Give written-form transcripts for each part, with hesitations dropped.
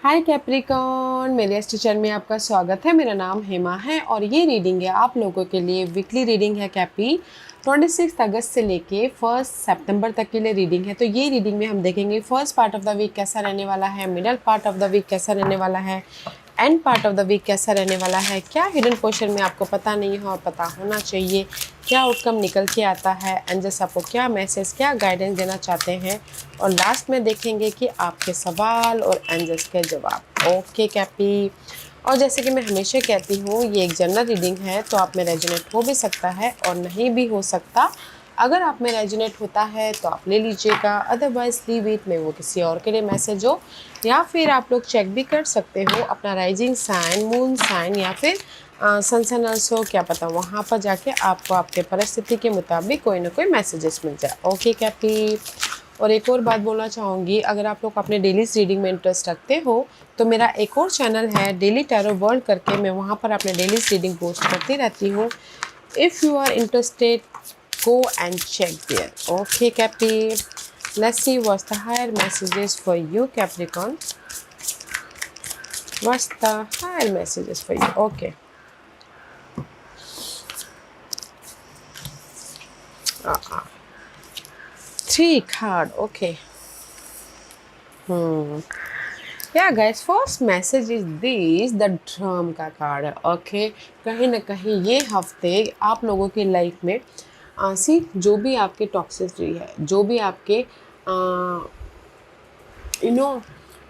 हाय Capricorn, मेरे इस teacher में आपका स्वागत है। मेरा नाम हेमा है और ये रीडिंग है आप लोगों के लिए। वीकली रीडिंग है कैपी। 26 अगस्त से लेके 1 सितंबर तक के लिए रीडिंग है। तो ये रीडिंग में हम देखेंगे first part of the week कैसा रहने वाला है, middle part of the week कैसा रहने वाला है, end part of the week कैसा रहने वाला है। क्या हिडन क्वेश्चन में आपको पता नहीं हो और पता होना चाहिए, क्या आउटकम निकल के आता है, एंजल्स आपको क्या मैसेज, क्या गाइडेंस देना चाहते हैं, और लास्ट में देखेंगे कि आपके सवाल और एंजल्स के जवाब। ओके कैपी। और जैसे कि मैं हमेशा कहती हूँ, ये एक जनरल रीडिंग है, तो आप में रेजोनेट हो भी सकता है और नहीं भी हो सकता। अगर आप में रेजोनेट होता है तो आप ले लीजिएगा, अदरवाइज लीव इट, में वो किसी और के लिए मैसेज हो। या फिर आप लोग चेक भी कर सकते हो अपना राइजिंग साइन, मून साइन या फिर सन सन हो, क्या पता वहाँ पर जाके आपको आपके परिस्थिति के मुताबिक कोई ना कोई मैसेजेस मिल जाए। ओके कैपी। और एक और बात बोलना चाहूँगी, अगर आप लोग अपने डेली रीडिंग में इंटरेस्ट रखते हो तो मेरा एक और चैनल है डेली टैरो वर्ल्ड करके, मैं वहाँ पर अपने डेली रीडिंग पोस्ट करती रहती हूँ। If you are interested, go and check there. Okay Cappy, let's see what's the higher messages for you Capricorn. What's the higher messages for you? Okay. uh-uh. 3 card. Okay. Yeah guys, first message is this, the drum का card है। Okay, कहीं ना कहीं ये हफ्ते आप लोगों की लाइफ में सी जो भी आपके टॉक्सिसिटी है, जो भी आपके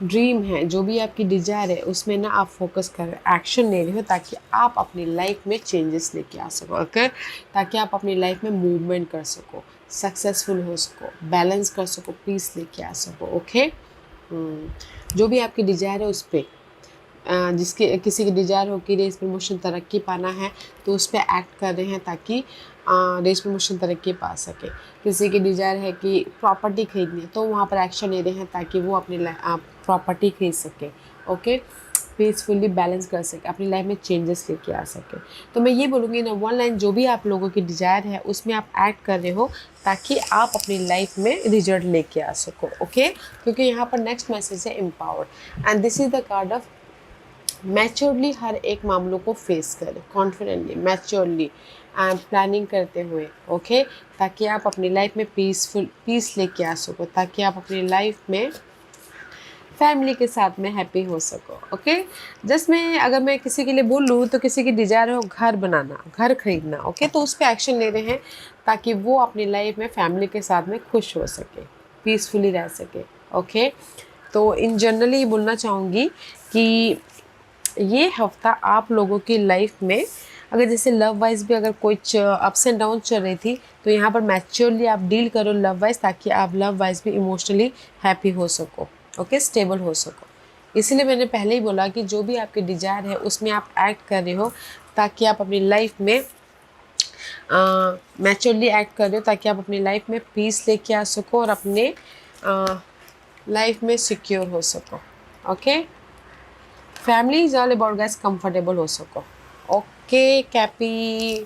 ड्रीम है, जो भी आपकी डिज़ायर है, उसमें ना आप फोकस कर एक्शन ले रहे हो ताकि आप अपनी लाइफ में चेंजेस लेके आ सको। ओके, ताकि आप अपनी लाइफ में मूवमेंट कर सको, सक्सेसफुल हो सको, बैलेंस कर सको, पीस लेके आ सको। ओके, जो भी आपकी डिज़ायर है उस पर जिसके किसी की डिज़ायर हो कि रेस प्रमोशन तरक्की पाना है तो उस पर एक्ट कर रहे हैं ताकि रेस प्रमोशन तरक्की पा सके। किसी की डिज़ायर है कि प्रॉपर्टी खरीदनी है तो वहाँ पर एक्शन ले रहे हैं ताकि वो अपनी प्रॉपर्टी खरीद सके। ओके, पीसफुली बैलेंस कर सके, अपनी लाइफ में चेंजेस लेके आ सके। तो मैं ये बोलूँगी ना, वन लाइन जो भी आप लोगों की डिज़ायर है उसमें आप एक्ट कर रहे हो ताकि आप अपनी लाइफ में रिजल्ट लेके आ सको। ओके, क्योंकि यहाँ पर नेक्स्ट मैसेज है empowered, and this is the card of maturely हर एक मामलों को फेस करें, कॉन्फिडेंटली, मैच्योरली एंड प्लानिंग करते हुए। ओके, ताकि आप अपनी लाइफ में पीस लेके आ सको, ताकि आप अपनी लाइफ में फैमिली के साथ में हैप्पी हो सको। ओके, जस्ट मैं अगर मैं किसी के लिए बोलूँ तो किसी की डिज़ायर हो घर बनाना, घर खरीदना। ओके, तो उस पर एक्शन ले रहे हैं ताकि वो अपनी लाइफ में फैमिली के साथ में खुश हो सके, पीसफुली रह सके। ओके, तो इन जनरली बोलना चाहूँगी कि ये हफ्ता आप लोगों की लाइफ में अगर जैसे लव वाइज भी अगर कुछ अप्स एंड डाउन चल रही थी तो यहाँ पर मैच्योरली आप डील करो लव वाइज, ताकि आप लव वाइज भी इमोशनली हैप्पी हो सको। ओके, स्टेबल हो सको। इसीलिए मैंने पहले ही बोला कि जो भी आपकी डिज़ायर है उसमें आप एक्ट कर रहे हो ताकि आप अपनी लाइफ में मैच्योरली एक्ट कर रहे हो ताकि आप अपनी लाइफ में पीस लेके आ सको और अपने लाइफ में सिक्योर हो सको। Okay, family is all about guys, comfortable हो सको। ओके कैपी,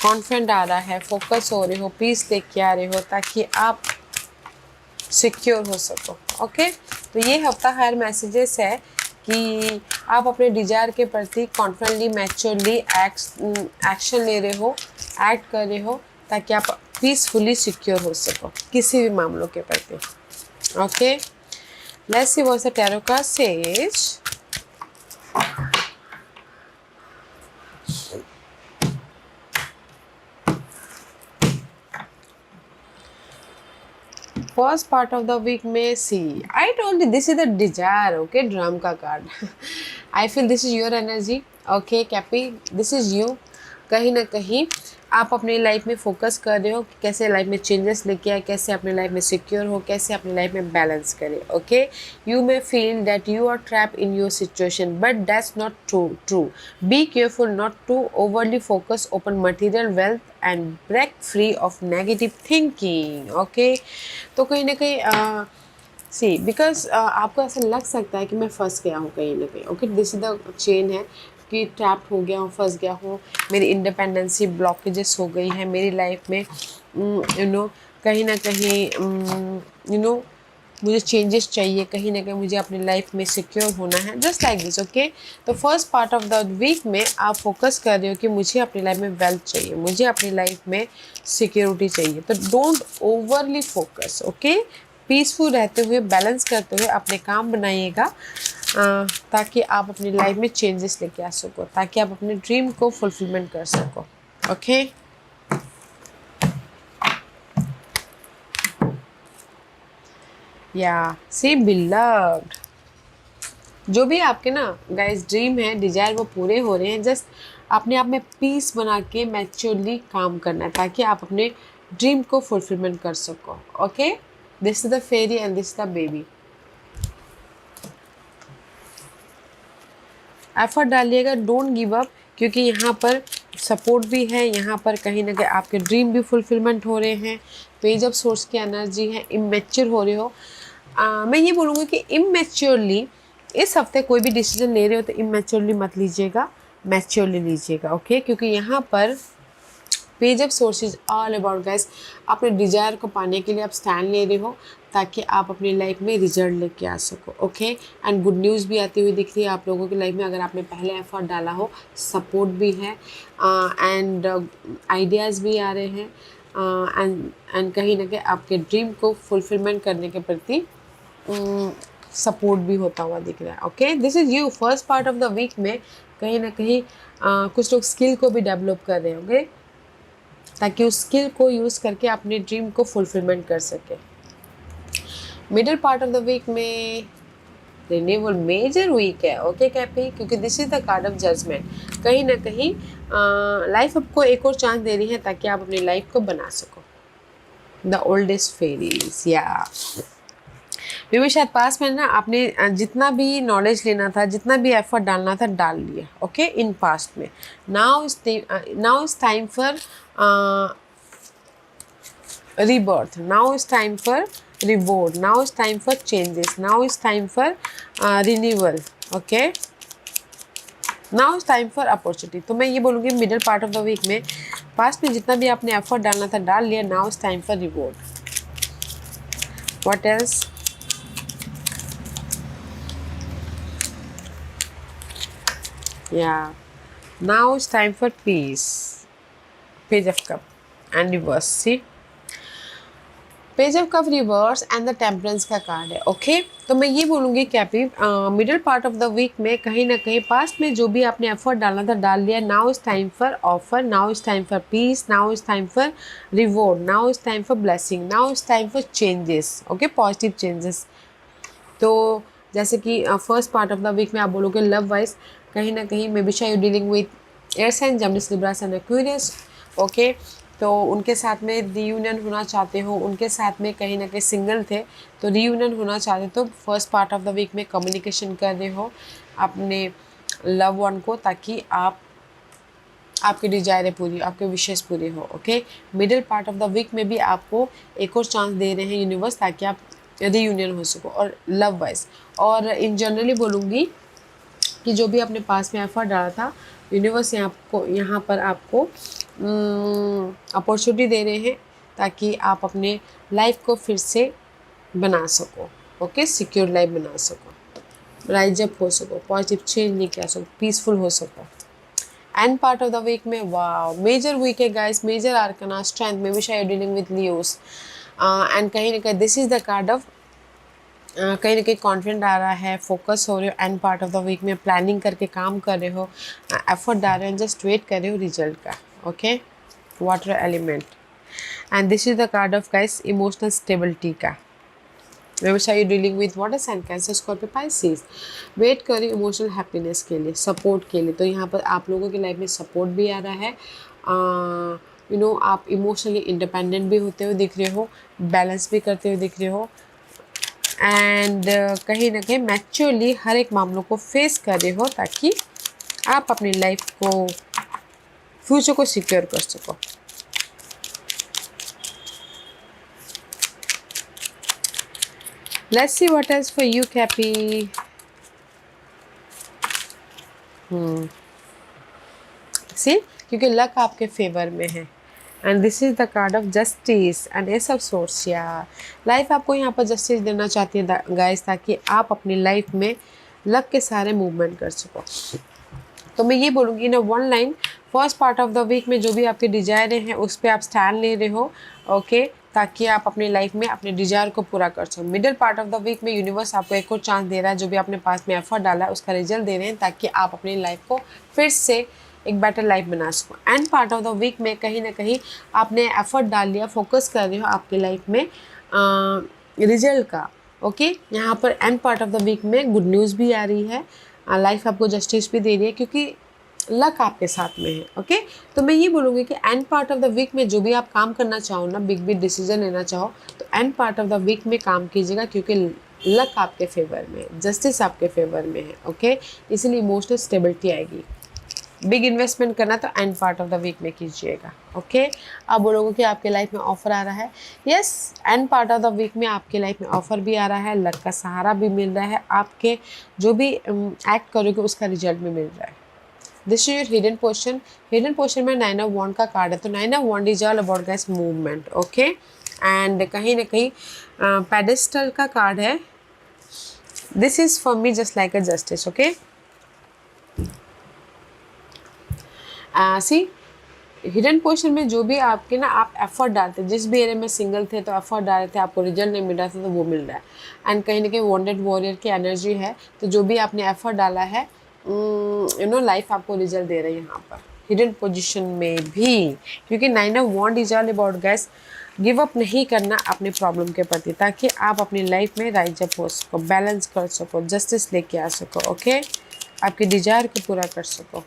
कॉन्फिडेंट आ रहा है, फोकस हो रहे हो, पीस लेके आ रहे हो ताकि आप सिक्योर हो सको। ओके, तो ये हफ्ता हर मैसेजेस है कि आप अपने डिज़ायर के प्रति कॉन्फिडेंटली, मैच्योरली एक्शन ले रहे हो, एक्ट कर रहे हो ताकि आप पीसफुली सिक्योर हो सको किसी भी मामलों के प्रति। Okay, let's see what the tarot card says. First part of the week may see. I told you this is the desire. Okay, drum का card. I feel this is your energy. Okay, Cappy, this is you. कहीं ना कहीं आप अपनी life में focus कर रहे हो कि कैसे लाइफ में चेंजेस लेके आए, कैसे अपनी लाइफ में सिक्योर हो, कैसे अपनी लाइफ में बैलेंस करें। Okay, you may feel that you are trap in your situation but that's not true. Be careful not to overly focus open material wealth and break free of negative thinking. Okay, तो कहीं ना कहीं सी because आपको ऐसा लग सकता है कि मैं फंस गया हूँ कहीं ना कहीं। Okay, this is the chain है कि ट्रैप हो गया हूँ, फंस गया हूँ, मेरी इंडिपेंडेंसी ब्लॉकेजेस हो गई है मेरी लाइफ में। कहीं ना कहीं मुझे चेंजेस चाहिए, कहीं ना कहीं मुझे अपनी लाइफ में सिक्योर होना है, जस्ट लाइक दिस। ओके, तो first part of the week में आप फोकस कर रहे हो कि मुझे अपनी लाइफ में वेल्थ चाहिए, मुझे अपनी लाइफ में सिक्योरिटी चाहिए, तो don't overly focus. Okay, peaceful रहते हुए, बैलेंस करते हुए अपने काम बनाइएगा, ताकि आप अपनी लाइफ में चेंजेस लेके आ सको, ताकि आप अपने ड्रीम को फुलफिलमेंट कर सको। ओके, या सी बिलव्ड, जो भी आपके ना गाइस ड्रीम है, डिजायर, वो पूरे हो रहे हैं। जस्ट अपने आप में पीस बना के मैच्योरली काम करना है, ताकि आप अपने ड्रीम को फुलफिलमेंट कर सको। Okay, this is the fairy and this the baby. Effort डालिएगा, डोंट गिव अप, क्योंकि यहाँ पर सपोर्ट भी है, यहाँ पर कहीं ना कहीं आपके ड्रीम भी फुलफिलमेंट हो रहे हैं। पेज ऑफ सोर्स की एनर्जी है, इमेच्योर हो रहे हो। मैं ये बोलूँगी कि इमेच्योरली इस हफ्ते कोई भी डिसीजन ले रहे हो तो इमेच्योरली मत लीजिएगा, मैच्योरली लीजिएगा। ओके, क्योंकि यहाँ पर page of sources all about guys, अपने डिजायर को पाने के लिए आप स्टैंड ले रहे हो, ताकि आप अपनी लाइफ में रिजल्ट लेके आ सको। ओके, एंड गुड न्यूज़ भी आती हुई दिख रही है आप लोगों की लाइफ में, अगर आपने पहले एफर्ट डाला हो, सपोर्ट भी है, एंड आइडियाज़ भी आ रहे हैं, एंड कहीं ना कहीं आपके ड्रीम को फुलफिलमेंट करने के प्रति सपोर्ट भी होता हुआ दिख रहा है। Okay, this is you. First part of the week में कहीं ना कहीं कुछ लोग स्किल को भी डेवलप कर रहे होंगे, ताकि उस स्किल को यूज़ करके अपने ड्रीम को फुलफिलमेंट कर सके। Middle part of the week में रिन्यूअल मेजर वीक है। ओके कैपी, क्योंकि this is the card of judgement. कहीं ना कहीं लाइफ आपको एक और चांस दे रही है, ताकि आप अपनी लाइफ को बना सको। द ओल्डेस्ट फेरीज, या मे भी शायद पास में ना आपने जितना भी नॉलेज लेना था, जितना भी एफर्ट डालना था, डाल लिया। ओके, इन पास्ट में। Now is time for rebirth, now is time for reward, now is time for changes, now is time for renewal। okay, now is time for opportunity। तो मैं ये बोलूँगी middle part of the week में past में जितना भी आपने effort डालना था, डाल लिया। now is time for reward। what else? yeah, now is time for peace। page of cup and reverse, see, page of cup reverse and the temperance का कार्ड है। ओके, तो मैं ये बोलूँगी कैपी, middle part of the week में कहीं ना कहीं पास्ट में जो भी आपने एफर्ट डालना था, डाल लिया। Now is time for offer, now is time for peace, now is time for reward, now is time for blessing, now is time for changes. Okay, positive changes. तो जैसे कि first part of the week में आप बोलोगे love wise, कहीं ना कहीं maybe शायद you dealing with air sign, Gemini, Libra and Aquarius. Okay, तो उनके साथ में रीयूनियन होना चाहते हो, उनके साथ में कहीं ना कहीं सिंगल थे तो रीयूनियन होना चाहते हो, तो first part of the week में कम्युनिकेशन कर रहे हो अपने लव वन को, ताकि आपके डिजायरें पूरी, आपके विशेष पूरे हो। Okay, middle part of the week में भी आपको एक और चांस दे रहे हैं यूनिवर्स, ताकि आप रीयूनियन हो सको। और लव वाइज और इन जनरली बोलूँगी कि जो भी अपने पास में एफर्ट डाला था, यूनिवर्स यहाँ पर आपको अपॉर्चुनिटी दे रहे हैं, ताकि आप अपने लाइफ को फिर से बना सको। ओके, सिक्योर लाइफ बना सको, राइज अप हो सको, पॉजिटिव चेंज लेके आ सको, पीसफुल हो सको। End part of the week में वाओ मेजर वीक है गाइस, मेजर आर्कना स्ट्रेंथ में भी शायद डीलिंग विद लियोस, एंड कहीं ना कहीं this is the card of कहीं ना कहीं कॉन्फिडेंट आ रहा है, फोकस हो रहे हो। End part of the week में प्लानिंग करके काम कर रहे हो, एफर्ट डाल रहे हो, जस्ट वेट कर रहे हो रिजल्ट का। Okay, water element and this is the card of guys emotional stability का। हमेशा you dealing with water sign, Cancer, Scorpio, Pisces. Wait करें इमोशनल हैप्पीनेस के लिए, सपोर्ट के लिए। तो यहाँ पर आप लोगों की लाइफ में सपोर्ट भी आ रहा है, आप इमोशनली इंडिपेंडेंट भी होते हुए दिख रहे हो, बैलेंस भी करते हुए दिख रहे हो, एंड कहीं ना कहीं मैच्योरली हर एक मामलों को फेस कर रहे हो, ताकि आप अपनी लाइफ को, फ्यूचर को सिक्योर कर सको। Let's see what else for you कैपी। सी, क्योंकि लक आपके फेवर में है, and this is the card of justice and ace of swords. या लाइफ आपको यहाँ पर जस्टिस देना चाहती है गाइस, ताकि आप अपनी लाइफ में लक के सारे मूवमेंट कर सको। तो मैं ये बोलूँगी ना, one line, first part of the week में जो भी आपके डिजायर हैं उस पर आप स्टैंड ले रहे हो, ओके, ताकि आप अपनी लाइफ में अपने डिजायर को पूरा कर सको। Middle part of the week में यूनिवर्स आपको एक और चांस दे रहा है, जो भी आपने पास में एफर्ट डाला है उसका रिजल्ट दे रहे हैं, ताकि आप अपनी लाइफ को फिर से एक बेटर लाइफ बना सको। End part of the week में कहीं ना कहीं आपने एफर्ट डाल लिया, फोकस कर रहे हो आपकी लाइफ में रिजल्ट का, ओके। यहाँ पर end part of the week में गुड न्यूज़ भी आ रही है, लाइफ आपको जस्टिस भी दे रही है, क्योंकि लक आपके साथ में है, ओके। तो मैं ये बोलूँगी कि end part of the week में जो भी आप काम करना चाहो ना, बिग बिग डिसीजन लेना चाहो, तो end part of the week में काम कीजिएगा, क्योंकि लक आपके फेवर में है, जस्टिस आपके फेवर में है, ओके। इसलिए इमोशनल स्टेबिलिटी आएगी। बिग इन्वेस्टमेंट करना तो end part of the week में कीजिएगा, ओके। आप बोलोगे कि आपके लाइफ में ऑफर आ रहा है, yes, end part of the week में आपके लाइफ में ऑफर भी आ रहा है, लक का सहारा भी मिल रहा है, आपके जो भी एक्ट करोगे उसका रिजल्ट भी मिल रहा है। This is your hidden portion. Hidden portion में 9 ऑफ वॉन्ड का कार्ड है, तो 9 of wand is all about guys movement, okay. And कहीं ना कहीं पेडेस्टल का कार्ड है। This is for me just like a justice, okay. See, hidden portion में जो भी आपके ना आप एफर्ट डालते हैं, जिस भी एरिया में सिंगल थे तो एफर्ट डाल रहे थे, आपको रिजल्ट नहीं मिल रहा था, तो वो मिल रहा है। एंड कहीं ना कहीं वॉन्टेड वॉरियर की एनर्जी है, तो जो भी आपने एफर्ट डाला है, यू नो, लाइफ आपको रिजल्ट दे रही है यहाँ पर हिडन पोजीशन में भी, क्योंकि 9 of wand is all about guys give up नहीं करना अपने प्रॉब्लम के प्रति, ताकि आप अपनी लाइफ में राइज अप हो सको, बैलेंस कर सको, जस्टिस लेके आ सको, ओके, आपके डिजायर को पूरा कर सको।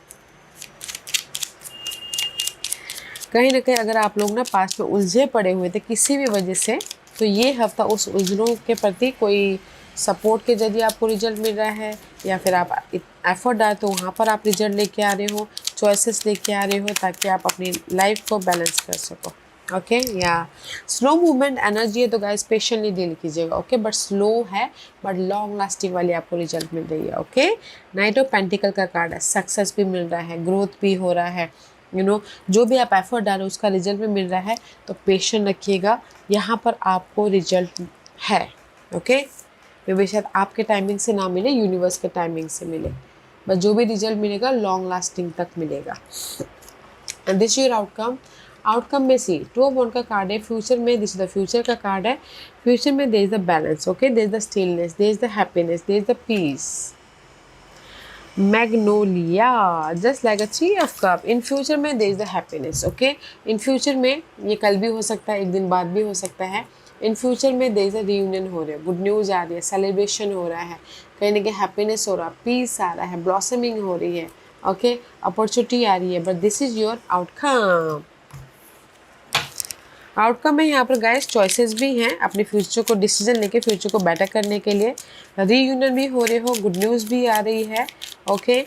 कहीं ना कहीं अगर आप लोग ना पास में उलझे पड़े हुए थे किसी भी वजह से, तो ये हफ्ता उस उलझनों के प्रति कोई सपोर्ट के जरिए आपको रिजल्ट मिल रहा है, या फिर आप एफर्ट डालें तो वहाँ पर आप रिजल्ट लेके आ रहे हो, चॉइसेस लेके आ रहे हो, ताकि आप अपनी लाइफ को बैलेंस कर सको, ओके। या स्लो मूवमेंट एनर्जी है, तो गाइस पेशेंटली डील कीजिएगा, ओके, बट स्लो है, बट लॉन्ग लास्टिंग वाली आपको रिजल्ट मिल रही है, ओके। नाइट ऑफ पेंटिकल का कार्ड है, सक्सेस भी मिल रहा है, ग्रोथ भी हो रहा है, यू नो, जो भी आप एफर्ट डालो उसका रिजल्ट भी मिल रहा है, तो पेशेंट रखिएगा, यहाँ पर आपको रिजल्ट है, ओके। मे बी शायद आपके टाइमिंग से ना मिले, यूनिवर्स के टाइमिंग से मिले, बट जो भी रिजल्ट मिलेगा लॉन्ग लास्टिंग तक मिलेगा। And this your outcome. Outcome में सी 2 ऑफ वॉन्ड का कार्ड है, फ्यूचर में दिस इज द फ्यूचर का कार्ड है। फ्यूचर में there is the balance, okay, there is the stillness, there is the happiness, there is the peace. Magnolia, just like a 3 of cup. In future में there is the happiness, okay. In future में, ये कल भी हो सकता है, एक दिन बाद भी हो सकता है, इन फ्यूचर में देयर इज अ रियूनियन हो रहा है, गुड न्यूज़ आ रही है, सेलिब्रेशन हो रहा है, कहीं ना कहीं हैप्पीनेस हो रहा है, पीस आ रहा है, ब्लॉसमिंग हो रही है, ओके, अपॉर्चुनिटी आ रही है, but this is your outcome. Outcome में यहाँ पर गाइस चॉइसेस भी हैं, अपने फ्यूचर को डिसीजन लेके फ्यूचर को बेटर करने के लिए रीयूनियन भी हो रहे हो, गुड न्यूज़ भी आ रही है, ओके,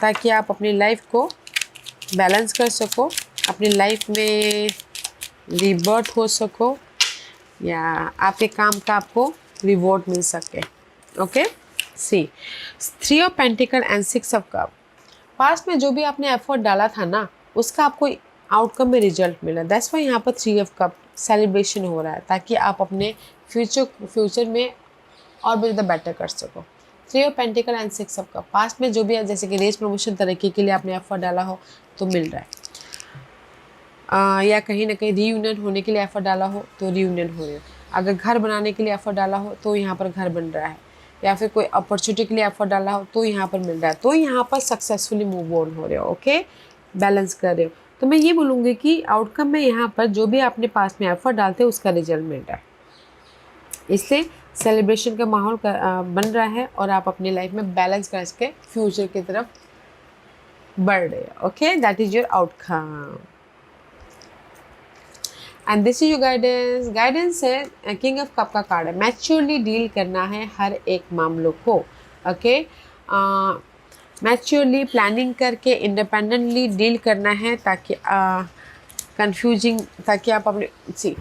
ताकि आप अपनी लाइफ को बैलेंस कर सको, अपनी लाइफ में रिबर्थ हो सको, या आपके काम का आपको रिवॉर्ड मिल सके, okay. See 3 of pentacle and 6 of cup. Past में जो भी आपने एफर्ट डाला था ना, उसका आपको आउटकम में रिजल्ट मिला, दैट्स वाई यहाँ पर 3 ऑफ कप सेलिब्रेशन हो रहा है, ताकि आप अपने फ्यूचर में और भी ज़्यादा बेटर कर सको। 3 of pentacle and 6 of cup. Past में जो भी है, जैसे कि रेस प्रमोशन तरक्की के लिए आपने एफर्ट डाला हो तो मिल रहा है, या कहीं ना कहीं रीयूनियन होने के लिए एफर्ट डाला हो तो रीयूनियन हो रही है, अगर घर बनाने के लिए एफर्ट डाला हो तो यहाँ पर घर बन रहा है, या फिर कोई अपॉर्चुनिटी के लिए एफर्ट डाला हो तो यहाँ पर मिल रहा है, तो यहाँ पर सक्सेसफुली मूव ऑन हो रहे हो, ओके, बैलेंस कर रहे हो। तो मैं ये बोलूँगी कि आउटकम में यहाँ पर जो भी आपने पास में एफर्ट डालते हैं उसका रिजल्ट मिल रहा है, इससे सेलिब्रेशन का माहौल बन रहा है, और आप अपनी लाइफ में बैलेंस करके फ्यूचर की तरफ बढ़ रहे हो, okay, that is your outcome. And this is your guidance. Guidance है किंग ऑफ कप का कार्ड है, मैच्योरली डील करना है हर एक मामलों को, ओके, मैच्योरली प्लानिंग करके इंडिपेंडेंटली डील करना है, ताकि कंफ्यूजिंग, ताकि आप अपने see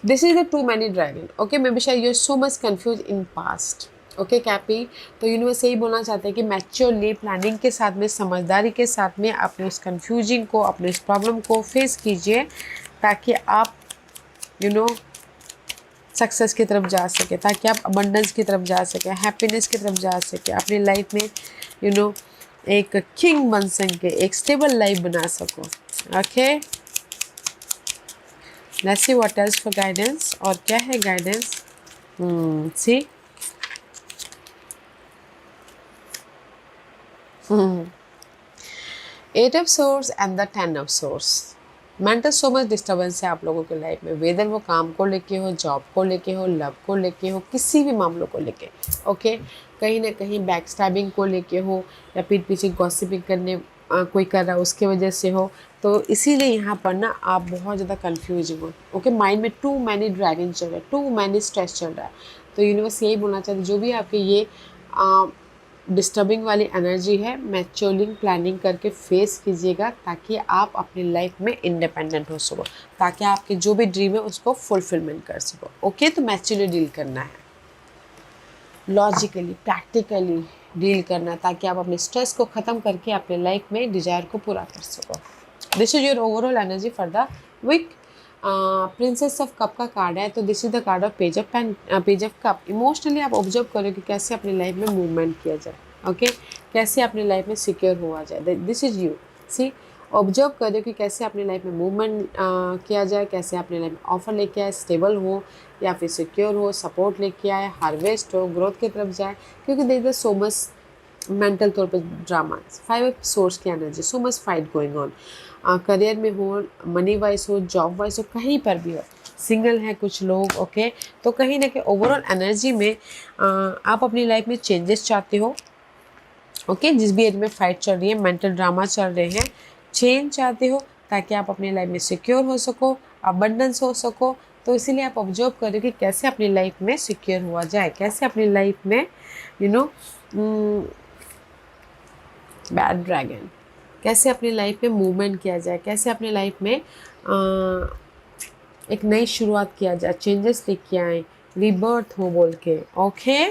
this is the two many dragon, okay, maybe शायद you so much confuse in past, okay कैपी। तो यूनिवर्स यही बोलना चाहते हैं कि मैच्योरली प्लानिंग के साथ में, समझदारी के साथ में अपने उस कन्फ्यूजिंग को, अपने इस प्रॉब्लम को फेस कीजिए, ताकि आप सक्सेस की तरफ जा सके, ताकि आप अबंडेंस की तरफ जा सके, हैप्पीनेस की तरफ जा सके, अपनी लाइफ में एक किंग बन सके, एक स्टेबल लाइफ बना सको। Okay, let's see what else for guidance. और क्या है guidance? See eight of swords and the 10 of swords. Mental so much disturbance है आप लोगों के लाइफ में, वेदर वो काम को लेके हो, जॉब को लेके हो, लव को लेके हो, किसी भी मामलों को लेके। ओके, कहीं ना कहीं बैक स्टैबिंग को लेके हो, या पीठ पीछे गॉसिपिंग करने कोई कर रहा है उसके वजह से हो। तो इसीलिए यहाँ पर ना आप बहुत ज़्यादा कन्फ्यूज हो। ओके, माइंड में टू मैनी ड्रैगन चल रहा है, टू मैनी स्ट्रेस चल रहा है। तो यूनिवर्स यही बोलना चाहते हैं, जो भी आपके ये डिस्टर्बिंग वाली एनर्जी है, मैच्योरिंग प्लानिंग करके फेस कीजिएगा, ताकि आप अपनी लाइफ में इंडिपेंडेंट हो सको, ताकि आपके जो भी ड्रीम है उसको फुलफिलमेंट कर सको। ओके, तो मैच्योरली डील करना है, लॉजिकली प्रैक्टिकली डील करना है, ताकि आप अपने स्ट्रेस को ख़त्म करके अपने लाइफ में डिजायर को पूरा कर सको। This is your overall energy for the week. Princess of cup का कार्ड है, तो this is the card of page of pen, page of cup. Emotionally आप ऑब्जर्व करो कि कैसे अपनी लाइफ में मूवमेंट किया जाए। ओके, कैसे अपनी लाइफ में सिक्योर हुआ जाए। This is you. See, observe करो कि कैसे अपनी लाइफ में मूवमेंट किया जाए, कैसे अपनी लाइफ में ऑफर लेके आए, स्टेबल हो या फिर सिक्योर हो, सपोर्ट लेके आए, हार्वेस्ट हो, ग्रोथ की तरफ जाए। क्योंकि there is so much mental तौर पर ड्रामा, 5 ऑफ सोर्स की energy, so much fight going on. Career में हो, मनी वाइज हो, जॉब वाइज हो, कहीं पर भी हो, सिंगल हैं कुछ लोग। ओके, तो कहीं ना कहीं ओवरऑल एनर्जी में आप अपनी लाइफ में चेंजेस चाहते हो। ओके, जिस भी एज में फाइट चल रही है, मेंटल ड्रामा चल रहे हैं, चेंज चाहते हो, ताकि आप अपनी लाइफ में सिक्योर हो सको, अबंडेंस हो सको। तो इसीलिए आप ऑब्जर्व करो कि कैसे अपनी लाइफ में सिक्योर हुआ जाए, कैसे अपनी लाइफ में बैड ड्रैगन, कैसे अपनी लाइफ में मूवमेंट किया जाए, कैसे अपनी लाइफ में एक नई शुरुआत किया जाए, चेंजेस लेके आए, रीबर्थ हो बोल के। ओके,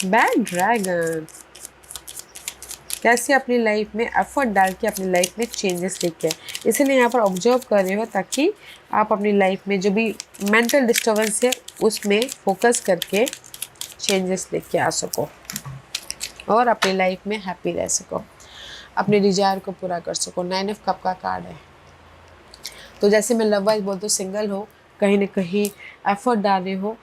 बैड ड्रैगन, कैसे अपनी लाइफ में एफर्ट डाल के अपनी लाइफ में चेंजेस लेके आए। इसीलिए यहाँ पर ऑब्जर्व कर रहे हो, ताकि आप अपनी लाइफ में जो भी मेंटल डिस्टर्बेंस है उसमें फोकस करके चेंजेस लेके आ सको और अपनी लाइफ में हैप्पी रह सको, अपने डिजायर को पूरा कर सको। 9 ऑफ कप का कार्ड है, तो जैसे मैं लव वाइज बोलती हूँ, सिंगल हो, कहीं ना कहीं एफर्ट डाल रहे हो,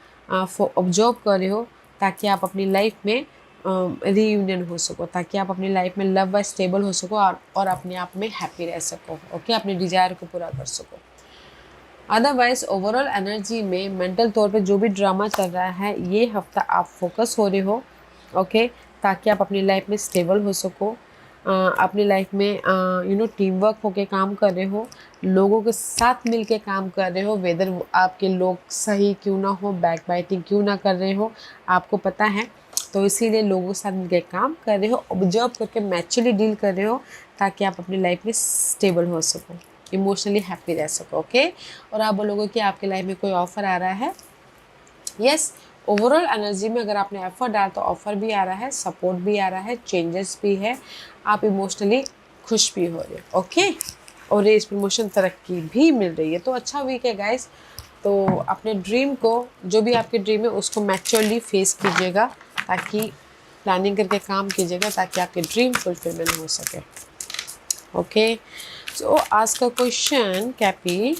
ऑब्जर्व कर रहे हो, ताकि आप अपनी लाइफ में रीयूनियन हो सको, ताकि आप अपनी लाइफ में लव वाइज स्टेबल हो सको और अपने आप में हैप्पी रह सको। ओके, अपने डिजायर को पूरा कर सको। अदरवाइज ओवरऑल एनर्जी में मेंटल तौर पे जो भी ड्रामा चल रहा है, ये हफ्ता आप फोकस हो रहे हो। ओके, ताकि आप अपनी लाइफ में स्टेबल हो सको, अपनी लाइफ में टीम वर्क होके काम कर रहे हो, लोगों के साथ मिलके काम कर रहे हो, वेदर आपके लोग सही क्यों ना हो, बैक बाइटिंग क्यों ना कर रहे हो, आपको पता है। तो इसीलिए लोगों के साथ मिलकर काम कर रहे हो, ऑब्जर्व करके मैच्योरली डील कर रहे हो, ताकि आप अपनी लाइफ में स्टेबल हो सको, इमोशनली हैप्पी रह सको। ओके, और आप बोलोगे कि आपके लाइफ में कोई ऑफर आ रहा है। यस, ओवरऑल एनर्जी में अगर आपने एफर्ट डाला तो ऑफर भी आ रहा है, सपोर्ट भी आ रहा है, चेंजेस भी है, आप इमोशनली खुश भी हो रहे हो। ओके, और रेस प्रमोशन तरक्की भी मिल रही है। तो अच्छा वीक है गाइस। तो अपने ड्रीम को, जो भी आपके ड्रीम है उसको मैच्योरली फेस कीजिएगा, ताकि प्लानिंग करके काम कीजिएगा, ताकि आपके ड्रीम फुलफिलमेंट हो सके। ओके, सो आज का क्वेश्चन कैपी,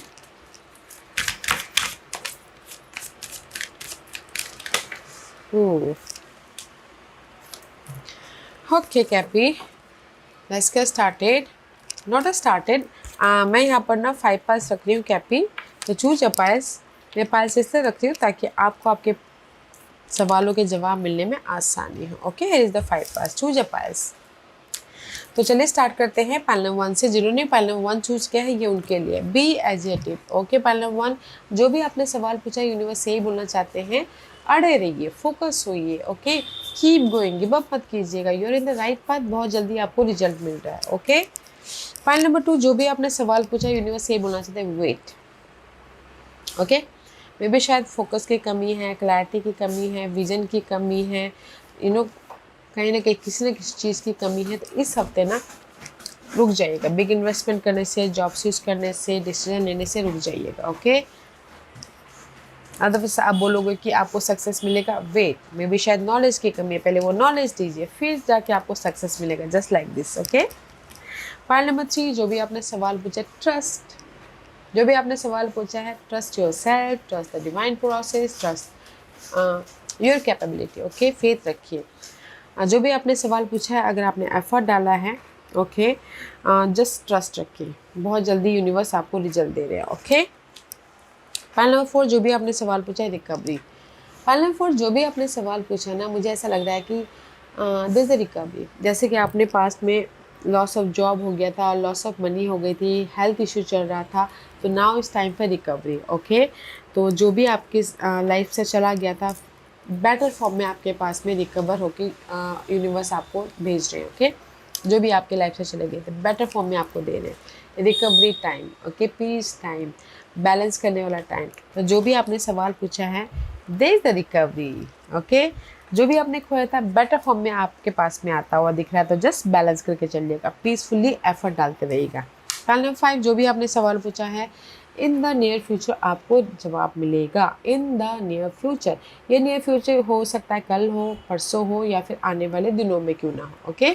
ओके कैपी, let's get started. Not started, मैं यहाँ पर ना 5 पास रख रही हूँ कैपी, तो चूज अ पाइल्स। मैं पाइल्स इसलिए रख रही हूँ ताकि आपको आपके सवालों के जवाब मिलने में आसानी हो। Okay, here is the 5 pass, choose a piles. तो चलिए स्टार्ट करते हैं पाइल नंबर 1 से। जिन्होंने पाइल नंबर 1 चूज किया है, ये उनके लिए बी एजिएटिव। ओके, पाइल नंबर 1, जो भी आपने सवाल पूछा, यूनिवर्स यही बोलना चाहते हैं, अड़े रहिए, फोकस होइए। Okay, keep going, give up मत कीजिएगा, you are in the right path, बहुत जल्दी आपको रिजल्ट मिल रहा है। ओके, पाइल नंबर 2, जो भी आपने सवाल पूछा, यूनिवर्स यही बोलना चाहते हैं, वेट। ओके, मे भी शायद फोकस की कमी है, क्लैरिटी की कमी है, विजन की कमी है, कहीं ना कहीं किसी न किसी चीज़ की कमी है। तो इस हफ्ते ना रुक जाइएगा। बिग इन्वेस्टमेंट करने से, जॉब स्विच करने से, डिसीजन लेने से रुक जाइएगा। ओके, अदरवाइज आप बोलोगे कि आपको सक्सेस मिलेगा, वेट, मे बी शायद नॉलेज की कमी है, पहले वो नॉलेज दीजिए फिर जाके आपको सक्सेस मिलेगा, just like this. Okay, point number 3, जो भी आपने सवाल पूछा, ट्रस्ट। जो भी आपने सवाल पूछा है, trust your self, trust the divine process, trust your capability. Okay, faith रखिए। जो भी आपने सवाल पूछा है, अगर आपने एफर्ट डाला है, ओके, जस्ट ट्रस्ट रखिए, बहुत जल्दी यूनिवर्स आपको रिजल्ट दे रहे हैं। ओके, पॉइंट नंबर 4, जो भी आपने सवाल पूछा है, रिकवरी। पॉइंट नंबर 4, जो भी आपने सवाल पूछा ना, मुझे ऐसा लग रहा है कि दिस अ रिकवरी। जैसे कि आपने पास्ट में लॉस ऑफ जॉब हो गया था, लॉस ऑफ मनी हो गई थी, हेल्थ इशू चल रहा था, तो नाउ इस टाइम पर रिकवरी। ओके, तो जो भी आपकी लाइफ से चला गया था, बेटर फॉर्म में आपके पास में रिकवर होकर यूनिवर्स आपको भेज रहे हैं। ओके, जो भी आपके लाइफ से चले गए थे, बेटर फॉर्म में आपको दे रहे हैं। Recovery time, okay, peace time, balance करने वाला टाइम। तो जो भी आपने सवाल पूछा है, there is the recovery. Okay, जो भी आपने खोया था, बेटर फॉर्म में आपके पास में आता हुआ दिख रहा है, तो जस्ट बैलेंस करके चलिएगा, पीसफुली एफर्ट डालते रहिएगा। पॉइंट नंबर 5, जो भी आपने सवाल पूछा है, इन द नियर फ्यूचर आपको जवाब मिलेगा। इन द नियर फ्यूचर, ये नियर फ्यूचर हो सकता है कल हो, परसों हो, या फिर आने वाले दिनों में क्यों ना हो। ओके,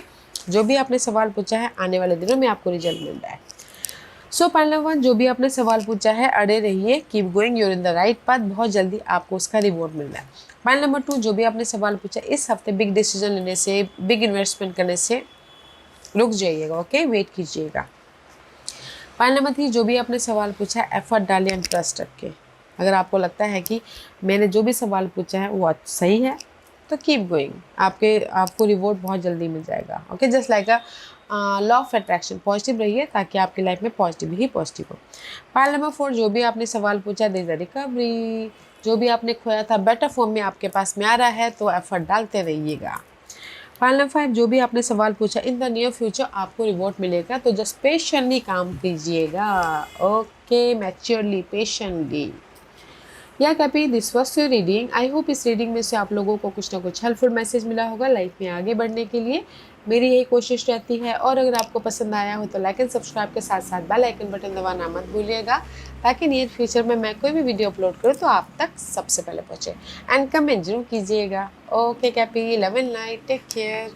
जो भी आपने सवाल पूछा है, आने वाले दिनों में आपको रिजल्ट मिल रहा है। सो पॉइंट नंबर 1, जो भी आपने सवाल पूछा है, अड़े रहिए, keep going, you're in the right path, बहुत जल्दी आपको उसका रिवॉर्ड मिल रहा है। पॉइंट नंबर 2, जो भी आपने सवाल पूछा, इस हफ्ते बिग डिसीजन लेने से, बिग इन्वेस्टमेंट करने से रुक जाइएगा। ओके, वेट कीजिएगा। पॉइंट नंबर 3, जो भी आपने सवाल पूछा है, एफर्ट डालिए एंड ट्रस्ट रखिए। अगर आपको लगता है कि मैंने जो भी सवाल पूछा है वो सही है, तो कीप गोइंग, आपको रिवॉर्ड बहुत जल्दी मिल जाएगा। Okay, just like a law of attraction, positive रहिए ताकि आपकी लाइफ में पॉजिटिव ही पॉजिटिव हो। पॉइंट नंबर 4, जो भी आपने सवाल पूछा, देयर इज अ रिकवरी। जो भी आपने खोया था, बेटर फॉर्म में आपके पास में आ रहा है, तो एफर्ट डालते रहिएगा। पॉइंट नंबर 5, जो भी आपने सवाल पूछा, इन द नियर फ्यूचर आपको रिवॉर्ड मिलेगा, तो जस्ट पेशेंटली काम कीजिएगा। Okay, maturely, patiently. या कभी this was your reading. I hope इस रीडिंग में से आप लोगों को कुछ ना कुछ हेल्पफुल मैसेज मिला होगा लाइफ में आगे बढ़ने के लिए। मेरी यही कोशिश रहती है, और अगर आपको पसंद आया हो तो लाइक एंड सब्सक्राइब के साथ साथ बेल आइकन बटन दबाना मत भूलिएगा, ताकि नियर फ्यूचर में मैं कोई भी वीडियो अपलोड करूँ तो आप तक सबसे पहले पहुँचे। एंड कमेंट जरूर कीजिएगा। ओके कैपी, love and light, take care.